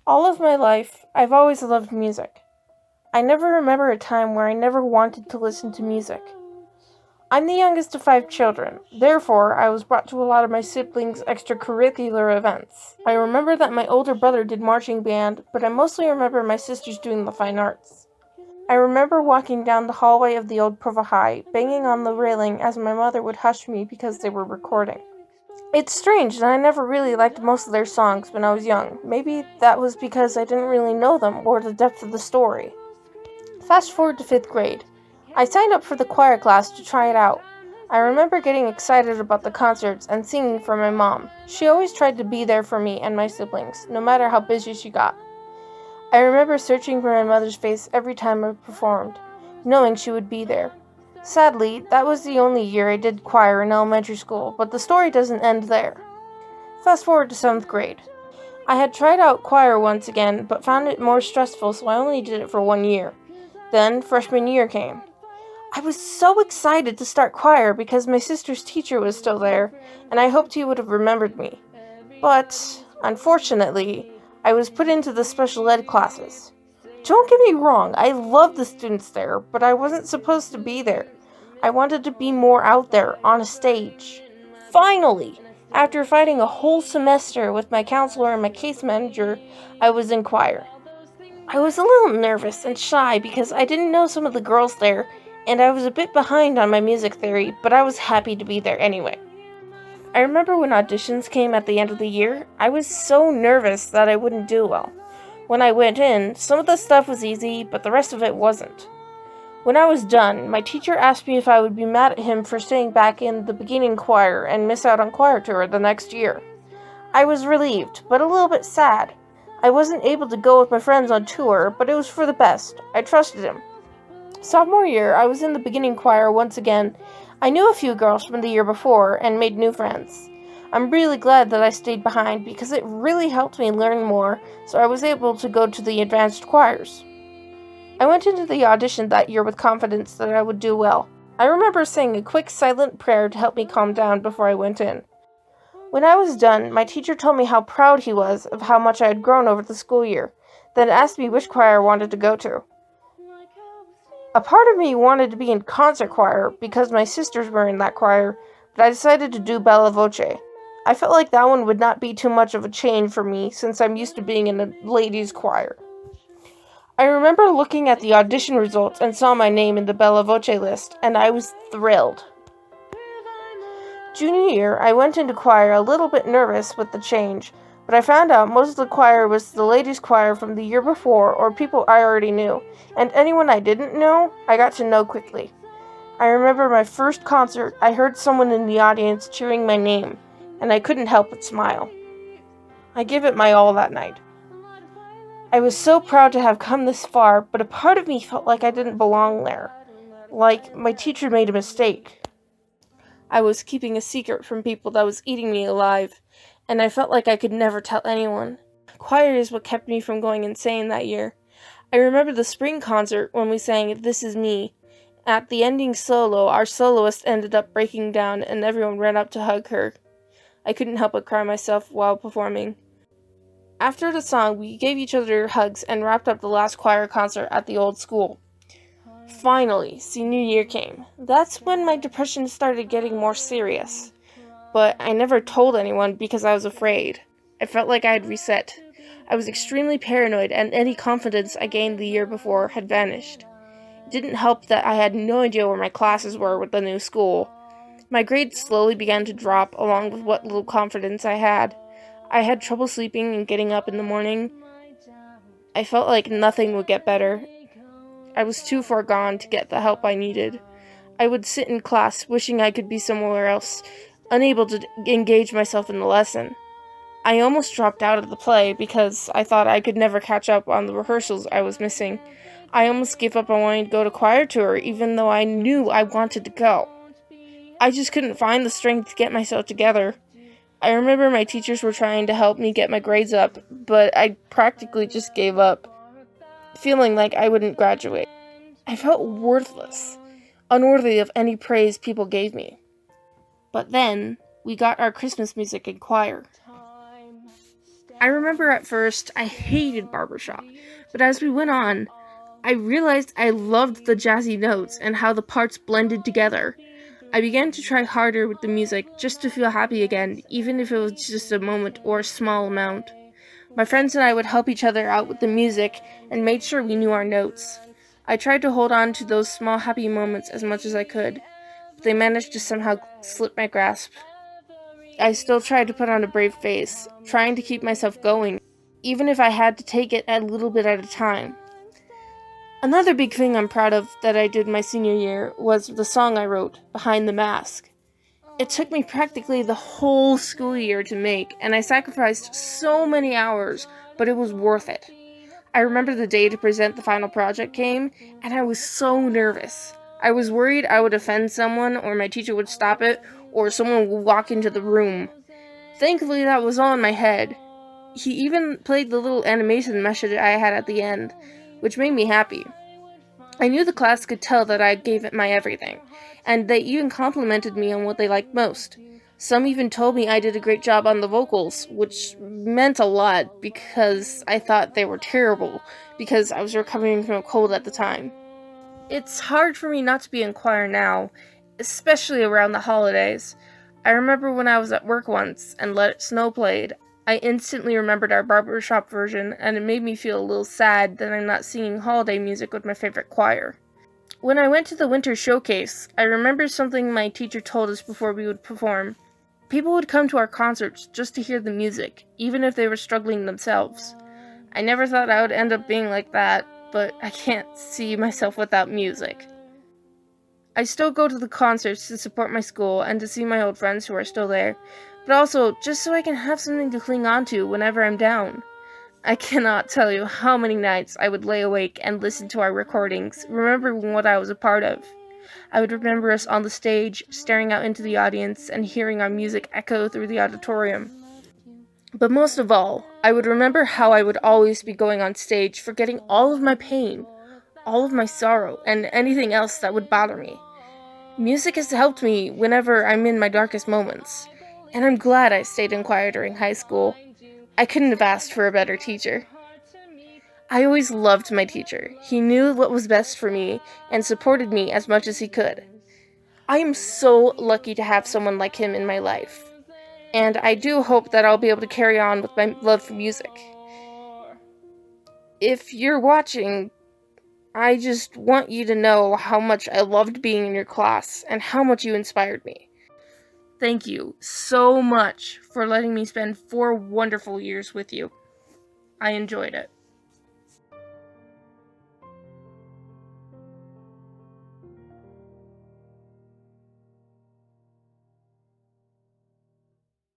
All of my life, I've always loved music. I never remember a time where I never wanted to listen to music. I'm the youngest of 5 children, therefore I was brought to a lot of my siblings' extracurricular events. I remember that my older brother did marching band, but I mostly remember my sisters doing the fine arts. I remember walking down the hallway of the old Provo High, banging on the railing as my mother would hush me because they were recording. It's strange that I never really liked most of their songs when I was young. Maybe that was because I didn't really know them or the depth of the story. Fast forward to 5th grade. I signed up for the choir class to try it out. I remember getting excited about the concerts and singing for my mom. She always tried to be there for me and my siblings, no matter how busy she got. I remember searching for my mother's face every time I performed, knowing she would be there. Sadly, that was the only year I did choir in elementary school, but the story doesn't end there. Fast forward to 7th grade. I had tried out choir once again, but found it more stressful, so I only did it for 1 year. Then, freshman year came. I was so excited to start choir because my sister's teacher was still there, and I hoped he would have remembered me. But, unfortunately, I was put into the special ed classes. Don't get me wrong, I love the students there, but I wasn't supposed to be there. I wanted to be more out there, on a stage. Finally, after fighting a whole semester with my counselor and my case manager, I was in choir. I was a little nervous and shy because I didn't know some of the girls there, and I was a bit behind on my music theory, but I was happy to be there anyway. I remember when auditions came at the end of the year, I was so nervous that I wouldn't do well. When I went in, some of the stuff was easy, but the rest of it wasn't. When I was done, my teacher asked me if I would be mad at him for staying back in the beginning choir and miss out on choir tour the next year. I was relieved, but a little bit sad. I wasn't able to go with my friends on tour, but it was for the best. I trusted him. Sophomore year, I was in the beginning choir once again. I knew a few girls from the year before and made new friends. I'm really glad that I stayed behind because it really helped me learn more, so I was able to go to the advanced choirs. I went into the audition that year with confidence that I would do well. I remember saying a quick silent prayer to help me calm down before I went in. When I was done, my teacher told me how proud he was of how much I had grown over the school year, then asked me which choir I wanted to go to. A part of me wanted to be in concert choir because my sisters were in that choir, but I decided to do Bella Voce. I felt like that one would not be too much of a change for me since I'm used to being in a ladies' choir. I remember looking at the audition results and saw my name in the Bella Voce list, and I was thrilled. Junior year, I went into choir a little bit nervous with the change, but I found out most of the choir was the ladies' choir from the year before or people I already knew, and anyone I didn't know, I got to know quickly. I remember my first concert, I heard someone in the audience cheering my name, and I couldn't help but smile. I gave it my all that night. I was so proud to have come this far, but a part of me felt like I didn't belong there. Like my teacher made a mistake. I was keeping a secret from people that was eating me alive, and I felt like I could never tell anyone. Choir is what kept me from going insane that year. I remember the spring concert when we sang This Is Me. At the ending solo, our soloist ended up breaking down and everyone ran up to hug her. I couldn't help but cry myself while performing. After the song, we gave each other hugs and wrapped up the last choir concert at the old school. Finally, senior year came. That's when my depression started getting more serious. But I never told anyone because I was afraid. I felt like I had reset. I was extremely paranoid and any confidence I gained the year before had vanished. It didn't help that I had no idea where my classes were with the new school. My grades slowly began to drop along with what little confidence I had. I had trouble sleeping and getting up in the morning. I felt like nothing would get better. I was too far gone to get the help I needed. I would sit in class wishing I could be somewhere else, unable to engage myself in the lesson. I almost dropped out of the play because I thought I could never catch up on the rehearsals I was missing. I almost gave up on wanting to go to choir tour even though I knew I wanted to go. I just couldn't find the strength to get myself together. I remember my teachers were trying to help me get my grades up, but I practically just gave up, feeling like I wouldn't graduate. I felt worthless, unworthy of any praise people gave me. But then, we got our Christmas music in choir. I remember at first I hated barbershop, but as we went on, I realized I loved the jazzy notes and how the parts blended together. I began to try harder with the music just to feel happy again, even if it was just a moment or a small amount. My friends and I would help each other out with the music and made sure we knew our notes. I tried to hold on to those small happy moments as much as I could, but they managed to somehow slip my grasp. I still tried to put on a brave face, trying to keep myself going, even if I had to take it a little bit at a time. Another big thing I'm proud of that I did my senior year was the song I wrote, Behind the Mask. It took me practically the whole school year to make, and I sacrificed so many hours, but it was worth it. I remember the day to present the final project came, and I was so nervous. I was worried I would offend someone, or my teacher would stop it, or someone would walk into the room. Thankfully, that was all in my head. He even played the little animation message I had at the end, which made me happy. I knew the class could tell that I gave it my everything, and they even complimented me on what they liked most. Some even told me I did a great job on the vocals, which meant a lot because I thought they were terrible because I was recovering from a cold at the time. It's hard for me not to be in choir now, especially around the holidays. I remember when I was at work once and Let It Snow played, I instantly remembered our barbershop version, and it made me feel a little sad that I'm not singing holiday music with my favorite choir. When I went to the winter showcase, I remember something my teacher told us before we would perform. People would come to our concerts just to hear the music, even if they were struggling themselves. I never thought I would end up being like that, but I can't see myself without music. I still go to the concerts to support my school and to see my old friends who are still there, but also just so I can have something to cling on to whenever I'm down. I cannot tell you how many nights I would lay awake and listen to our recordings, remembering what I was a part of. I would remember us on the stage, staring out into the audience, and hearing our music echo through the auditorium. But most of all, I would remember how I would always be going on stage, forgetting all of my pain, all of my sorrow, and anything else that would bother me. Music has helped me whenever I'm in my darkest moments, and I'm glad I stayed in choir during high school. I couldn't have asked for a better teacher. I always loved my teacher. He knew what was best for me and supported me as much as he could. I am so lucky to have someone like him in my life, and I do hope that I'll be able to carry on with my love for music. If you're watching, I just want you to know how much I loved being in your class and how much you inspired me. Thank you so much for letting me spend 4 wonderful years with you. I enjoyed it.